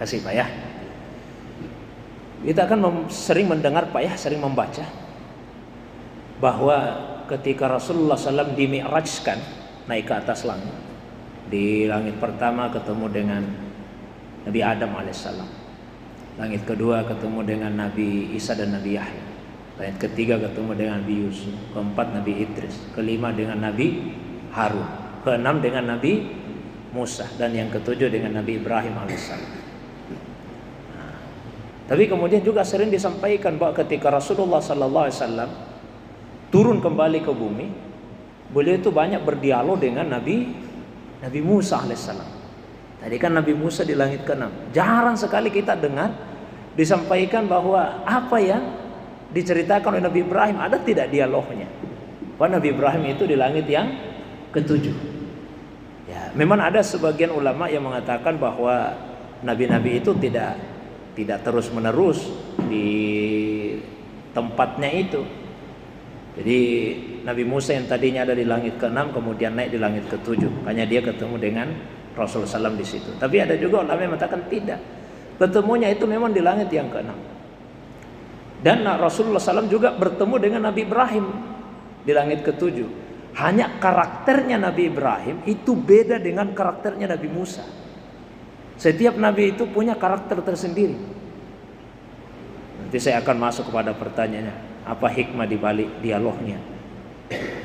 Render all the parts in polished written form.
Kasih Pak ya. Kita akan sering mendengar Pak ya, sering membaca bahwa ketika Rasulullah SAW dimi'rajkan, naik ke atas langit, di langit pertama ketemu dengan Nabi Adam alaihissalam, langit kedua ketemu dengan Nabi Isa dan Nabi Yahya, langit ketiga ketemu dengan Nabi Yusuf, keempat Nabi Idris, kelima dengan Nabi Harun, keenam dengan Nabi Musa, dan yang ketujuh dengan Nabi Ibrahim alaihissalam. Tapi kemudian juga sering disampaikan bahwa ketika Rasulullah SAW turun kembali ke bumi, beliau itu banyak berdialog dengan Nabi Musa alaihissalam. Tadi kan Nabi Musa di langit ke-6. Jarang sekali kita dengar disampaikan bahwa apa yang diceritakan oleh Nabi Ibrahim, ada tidak dialognya? Bahwa Nabi Ibrahim itu di langit yang ke-7. Ya, memang ada sebagian ulama yang mengatakan bahwa nabi-nabi itu tidak terus menerus di tempatnya itu. Jadi Nabi Musa yang tadinya ada di langit ke-6 kemudian naik di langit ke-7, makanya dia ketemu dengan Rasulullah SAW di situ. Tapi ada juga ulama yang mengatakan tidak, ketemunya itu memang di langit yang ke-6. Dan Rasulullah SAW juga bertemu dengan Nabi Ibrahim di langit ke-7. Hanya karakternya Nabi Ibrahim itu beda dengan karakternya Nabi Musa. Setiap nabi itu punya karakter tersendiri. Nanti saya akan masuk kepada pertanyaannya, apa hikmah di balik dialognya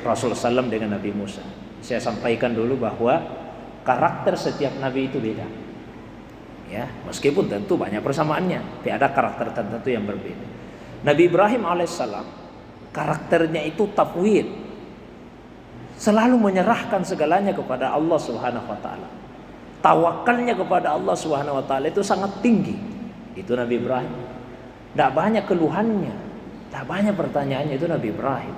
Rasulullah SAW dengan Nabi Musa. Saya sampaikan dulu bahwa karakter setiap nabi itu beda. Ya, meskipun tentu banyak persamaannya, tapi ada karakter tertentu yang berbeda. Nabi Ibrahim alaihissalam karakternya itu tafwid, selalu menyerahkan segalanya kepada Allah Subhanahu wa taala. Tawakalnya kepada Allah Subhanahu wa taala itu sangat tinggi. Itu Nabi Ibrahim. Tidak banyak keluhannya, tidak banyak pertanyaannya, itu Nabi Ibrahim.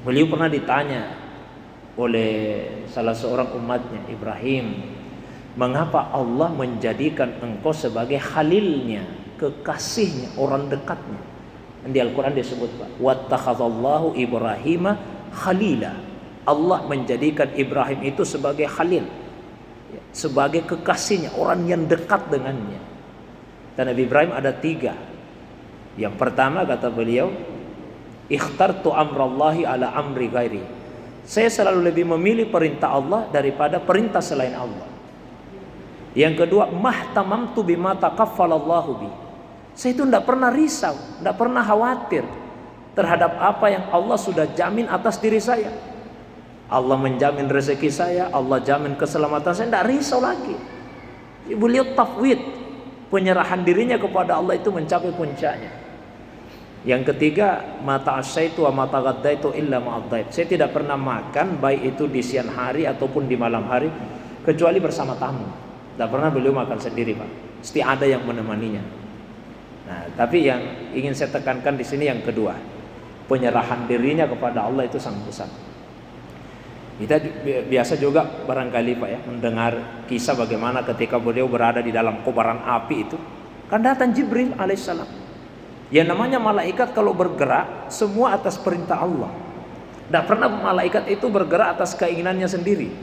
Beliau pernah ditanya oleh salah seorang umatnya, Ibrahim, mengapa Allah menjadikan engkau sebagai khalilnya, kekasihnya, orang dekatnya? Di Al-Quran disebut, wattakhadallahu Ibrahima khalila. Allah menjadikan Ibrahim itu sebagai khalil, sebagai kekasihnya, orang yang dekat dengannya. Dan Nabi Ibrahim ada 3. Yang pertama kata beliau, ikhtartu amrallahi ala amri ghairi. Saya selalu lebih memilih perintah Allah daripada perintah selain Allah. Yang kedua, mahtamamtu bima takaffalallahu bi. Saya itu tidak pernah risau, tidak pernah khawatir terhadap apa yang Allah sudah jamin atas diri saya. Allah menjamin rezeki saya, Allah jamin keselamatan saya, tidak risau lagi. Beliau tafwid, penyerahan dirinya kepada Allah itu mencapai puncaknya. Yang ketiga, mata asyaitu wa mata gaddaitu illa ma'addaib. Saya tidak pernah makan baik itu di siang hari ataupun di malam hari kecuali bersama tamu. Tidak pernah beliau makan sendiri, Pak. Mesti ada yang menemaninya. Nah, tapi yang ingin saya tekankan di sini yang kedua, penyerahan dirinya kepada Allah itu sangat besar. Kita biasa juga barangkali Pak ya mendengar kisah bagaimana ketika beliau berada di dalam kobaran api itu, kan datang Jibril alaihissalam. Yang namanya malaikat kalau bergerak semua atas perintah Allah. Tidak pernah malaikat itu bergerak atas keinginannya sendiri.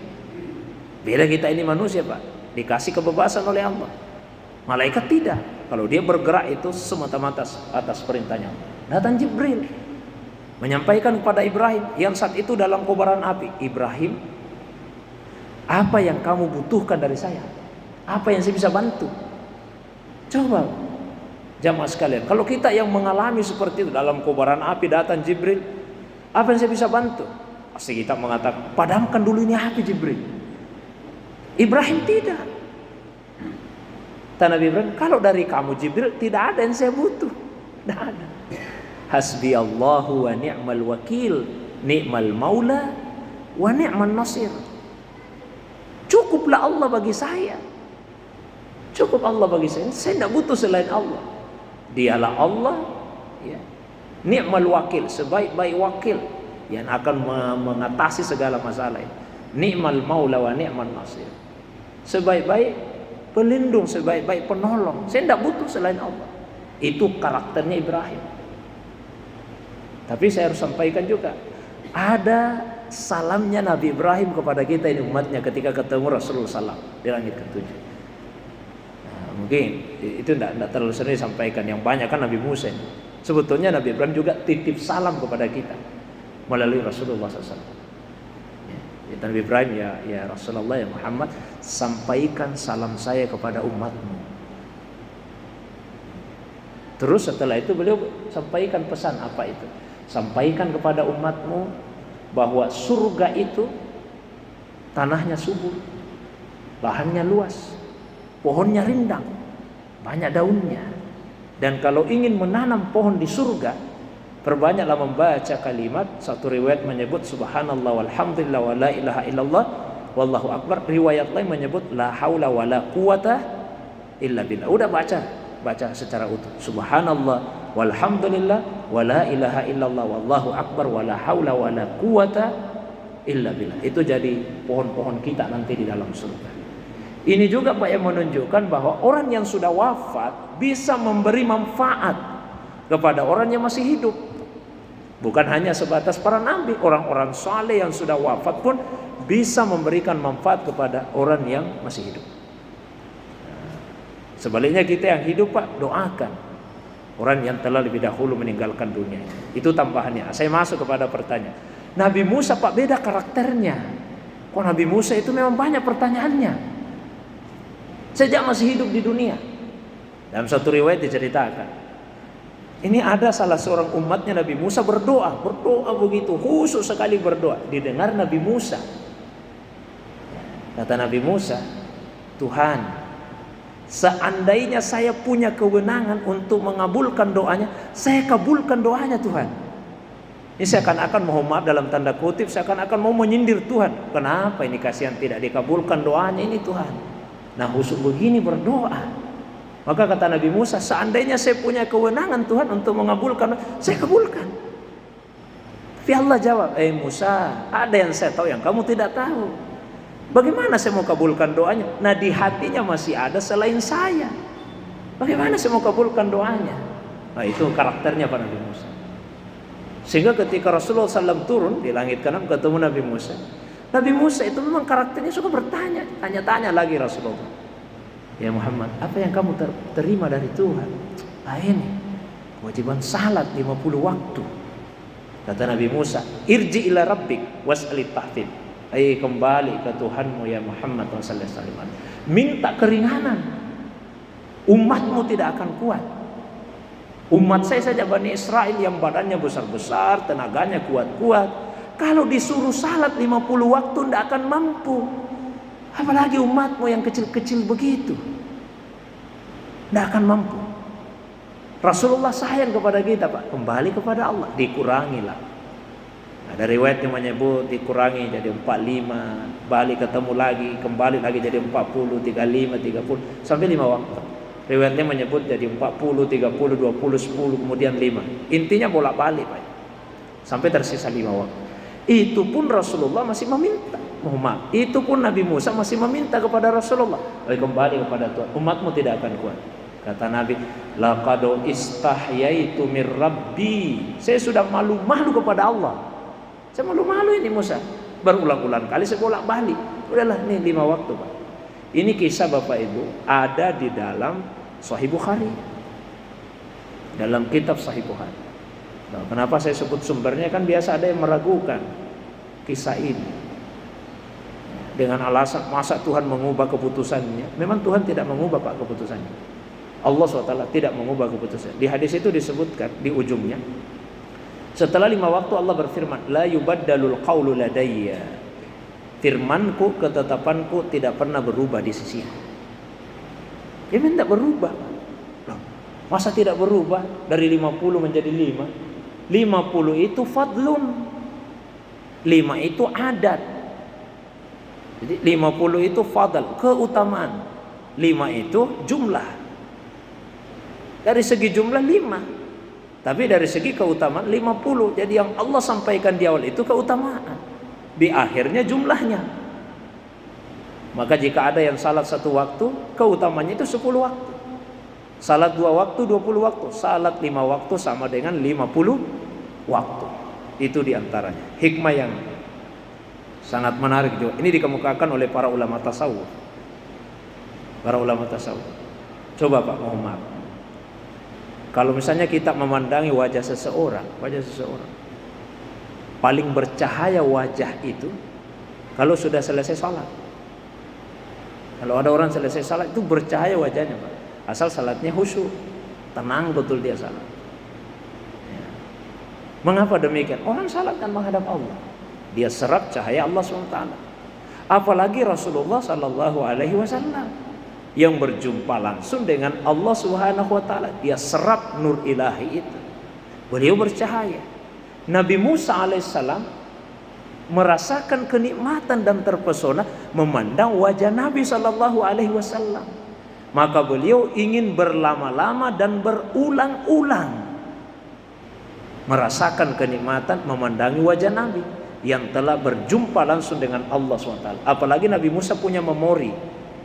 Beda kita ini manusia Pak, dikasih kebebasan oleh Allah. Malaikat tidak. Kalau dia bergerak itu semata-mata atas perintahnya. Datang Jibril menyampaikan kepada Ibrahim yang saat itu dalam kobaran api, Ibrahim, apa yang kamu butuhkan dari saya? Apa yang saya bisa bantu? Coba jamaah sekalian, kalau kita yang mengalami seperti itu dalam kobaran api, datang Jibril, apa yang saya bisa bantu? Pasti kita mengatakan, padamkan dulu ini api Jibril. Ibrahim tidak. Nabi Ibrahim, kalau dari kamu Jibril tidak ada yang saya butuh, tidak ada. Hasbi Allahu wa ni'mal wakil, ni'mal maula wa ni'man nasir. Cukuplah Allah bagi saya. Cukup Allah bagi saya. Saya tidak butuh selain Allah. Dialah Allah, ya. Ni'mal wakil, sebaik-baik wakil yang akan mengatasi segala masalah. Ni'mal maula wa ni'man nasir. Sebaik-baik pelindung, sebaik-baik penolong. Saya tidak butuh selain Allah. Itu karakternya Ibrahim. Tapi saya harus sampaikan juga, ada salamnya Nabi Ibrahim kepada kita ini umatnya ketika ketemu Rasulullah SAW di langit ke-7. Mungkin itu tidak terlalu sering disampaikan. Yang banyak kan Nabi Musa. Sebetulnya Nabi Ibrahim juga titip salam kepada kita melalui Rasulullah SAW. Ya, Nabi Ibrahim, ya Rasulullah, ya Muhammad, sampaikan salam saya kepada umatmu. Terus setelah itu beliau sampaikan pesan apa itu? Sampaikan kepada umatmu bahwa surga itu tanahnya subur, lahannya luas, pohonnya rindang, banyak daunnya. Dan kalau ingin menanam pohon di surga, perbanyaklah membaca kalimat. Satu riwayat menyebut subhanallah walhamdulillah wa la ilaha illallah wallahu akbar. Riwayat lain menyebut la haula wa la quwata illa billah. Udah baca secara utuh. Subhanallah walhamdulillah wa la ilaha illallah wallahu akbar wa la haula wa la quwata illa billah. Itu jadi pohon-pohon kita nanti di dalam surga. Ini juga Pak yang menunjukkan bahwa orang yang sudah wafat bisa memberi manfaat kepada orang yang masih hidup. Bukan hanya sebatas para nabi, orang-orang saleh yang sudah wafat pun bisa memberikan manfaat kepada orang yang masih hidup. Sebaliknya kita yang hidup Pak, doakan orang yang telah lebih dahulu meninggalkan dunia. Itu tambahannya. Saya masuk kepada pertanyaan. Nabi Musa Pak, beda karakternya. Kok Nabi Musa itu memang banyak pertanyaannya sejak masih hidup di dunia. Dalam satu riwayat diceritakan, ini ada salah seorang umatnya Nabi Musa berdoa begitu khusus sekali berdoa. Didengar Nabi Musa. Kata Nabi Musa, Tuhan, seandainya saya punya kewenangan untuk mengabulkan doanya, saya kabulkan doanya Tuhan. Ini seakan-akan mohon maaf dalam tanda kutip, seakan-akan mau menyindir Tuhan. Kenapa ini kasihan tidak dikabulkan doanya ini Tuhan? Nah khusus begini berdoa. Maka kata Nabi Musa, seandainya saya punya kewenangan Tuhan untuk mengabulkan, saya kabulkan. Tapi Allah jawab, Musa, ada yang saya tahu yang kamu tidak tahu. Bagaimana saya mau kabulkan doanya? Nah di hatinya masih ada selain saya. Bagaimana saya mau kabulkan doanya? Nah itu karakternya Pak Nabi Musa. Sehingga ketika Rasulullah SAW turun di langit kanan ketemu Nabi Musa, Nabi Musa itu memang karakternya suka bertanya, tanya-tanya lagi Rasulullah. Ya Muhammad, apa yang kamu terima dari Tuhan? Ini kewajiban salat 50 waktu. Kata Nabi Musa, irji ila rabbik was'alit tahfid. Kembali ke Tuhanmu ya Muhammad sallallahu alaihi wasallam. Minta keringanan. Umatmu tidak akan kuat. Umat saya saja Bani Israel yang badannya besar-besar, tenaganya kuat-kuat, kalau disuruh salat 50 waktu tidak akan mampu. Apalagi umatmu yang kecil-kecil begitu, tidak akan mampu. Rasulullah sayang kepada kita Pak, kembali kepada Allah, dikurangilah. Ada riwayat yang menyebut dikurangi jadi 45, balik ketemu lagi, kembali lagi jadi 40, 35, 30 sampai 5 waktu. Riwayatnya menyebut jadi 40, 30, 20, 10 kemudian 5. Intinya bolak-balik Pak, sampai tersisa 5 waktu. Itu pun Rasulullah masih meminta. Muhammad, itu pun Nabi Musa masih meminta kepada Rasulullah, kembali kepada Tuhan, umatmu tidak akan kuat. Kata Nabi, laqad istahyaitu mir rabbi. Saya sudah malu-malu kepada Allah. Saya malu-malu ini Musa. Berulang-ulang kali saya bolak-balik. Udahlah nih 5 waktu Pak. Ini kisah Bapak Ibu ada di dalam Sahih Bukhari. Dalam kitab Sahih Bukhari. Nah, kenapa saya sebut sumbernya? Kan biasa ada yang meragukan kisah ini dengan alasan masa Tuhan mengubah keputusannya. Memang Tuhan tidak mengubah Pak keputusannya. Allah SWT tidak mengubah keputusan. Di hadis itu disebutkan di ujungnya, setelah 5 waktu Allah berfirman, la yubaddalul qawlu ladayya. Firmanku, ketetapanku tidak pernah berubah di sisiku. Dia tidak berubah. Masa tidak berubah dari 50 menjadi 5? 50 itu fadlun, 5 itu adat. Jadi 50 itu fadl, keutamaan. 5 itu jumlah. Dari segi jumlah 5, tapi dari segi keutamaan 50. Jadi yang Allah sampaikan di awal itu keutamaan, di akhirnya jumlahnya. Maka jika ada yang salat 1 waktu, keutamanya itu 10 waktu. Salat 2 waktu 20 waktu, salat 5 waktu sama dengan 50 waktu. Itu diantaranya hikmah yang sangat menarik juga. Ini dikemukakan oleh para ulama tasawuf. Para ulama tasawuf. Coba Pak Muhammad, kalau misalnya kita memandangi wajah seseorang, paling bercahaya wajah itu kalau sudah selesai salat. Kalau ada orang selesai salat itu bercahaya wajahnya Pak. Asal salatnya khusyuk, tenang betul dia salat. Ya. Mengapa demikian? Orang salat kan menghadap Allah, dia serap cahaya Allah SWT. Apalagi Rasulullah SAW yang berjumpa langsung dengan Allah Subhanahu wa taala, dia serap nur ilahi itu. Beliau bercahaya. Nabi Musa alaihissalam merasakan kenikmatan dan terpesona memandang wajah Nabi sallallahu alaihi wasallam. Maka beliau ingin berlama-lama dan berulang-ulang merasakan kenikmatan memandangi wajah Nabi yang telah berjumpa langsung dengan Allah SWT. Apalagi Nabi Musa punya memori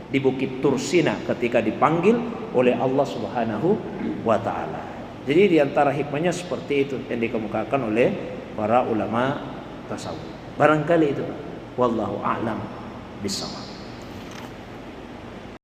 di Bukit Tursina ketika dipanggil oleh Allah Subhanahu wa taala. Jadi di antara hikmahnya seperti itu yang dikemukakan oleh para ulama tasawuf. Barangkali itu. Wallahu a'lam bishawab.